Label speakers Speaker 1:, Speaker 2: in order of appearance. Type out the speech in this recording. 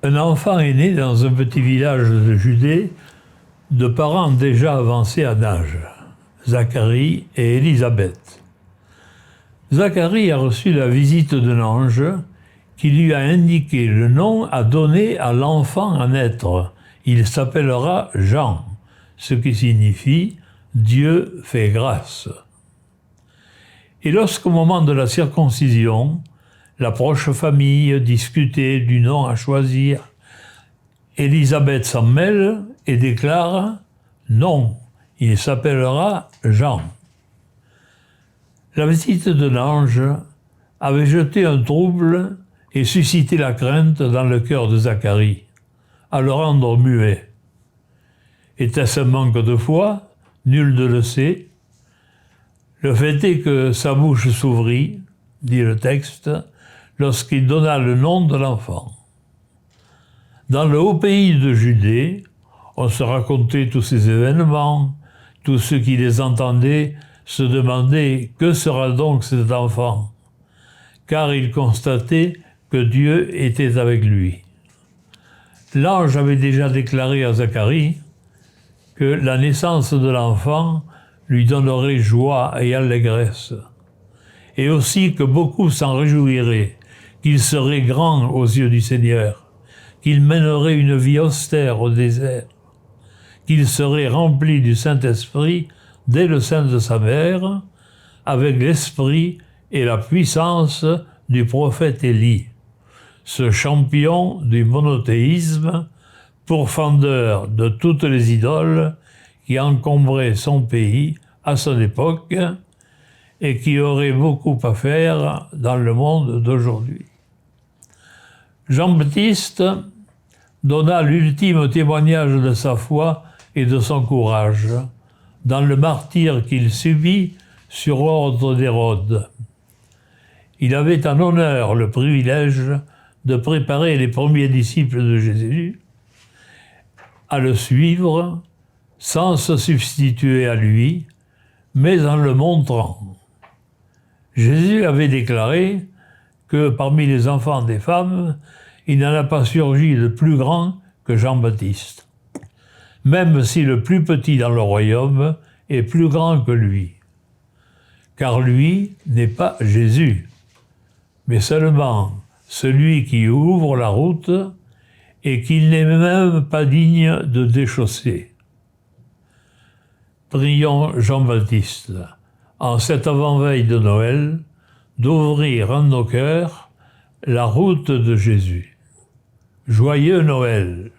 Speaker 1: Un enfant est né dans un petit village de Judée, de parents déjà avancés en âge, Zacharie et Élisabeth. Zacharie a reçu la visite d'un ange qui lui a indiqué le nom à donner à l'enfant à naître. Il s'appellera Jean, ce qui signifie « Dieu fait grâce ». Et lorsqu'au moment de la circoncision, la proche famille discutait du nom à choisir, Élisabeth s'en mêle et déclare « Non, il s'appellera Jean ». La visite de l'ange avait jeté un trouble et suscité la crainte dans le cœur de Zacharie, à le rendre muet. Était-ce un manque de foi? Nul ne le sait. Le fait est que sa bouche s'ouvrit, dit le texte, lorsqu'il donna le nom de l'enfant. Dans le haut pays de Judée, on se racontait tous ces événements. Tous ceux qui les entendaient se demandaient « Que sera donc cet enfant ?» car ils constataient que Dieu était avec lui. L'ange avait déjà déclaré à Zacharie que la naissance de l'enfant lui donnerait joie et allégresse, et aussi que beaucoup s'en réjouiraient, qu'il serait grand aux yeux du Seigneur, qu'il mènerait une vie austère au désert, qu'il serait rempli du Saint-Esprit dès le sein de sa mère, avec l'esprit et la puissance du prophète Élie, ce champion du monothéisme, pourfendeur de toutes les idoles qui encombraient son pays à son époque et qui aurait beaucoup à faire dans le monde d'aujourd'hui. Jean-Baptiste donna l'ultime témoignage de sa foi et de son courage dans le martyre qu'il subit sur ordre d'Hérode. Il avait en honneur le privilège de préparer les premiers disciples de Jésus à le suivre sans se substituer à lui, mais en le montrant. Jésus avait déclaré que parmi les enfants des femmes, il n'en a pas surgi de plus grand que Jean-Baptiste, même si le plus petit dans le royaume est plus grand que lui. Car lui n'est pas Jésus, mais seulement celui qui ouvre la route et qu'il n'est même pas digne de déchausser. Prions Jean-Baptiste, en cette avant-veille de Noël, d'ouvrir en nos cœurs la route de Jésus. Joyeux Noël!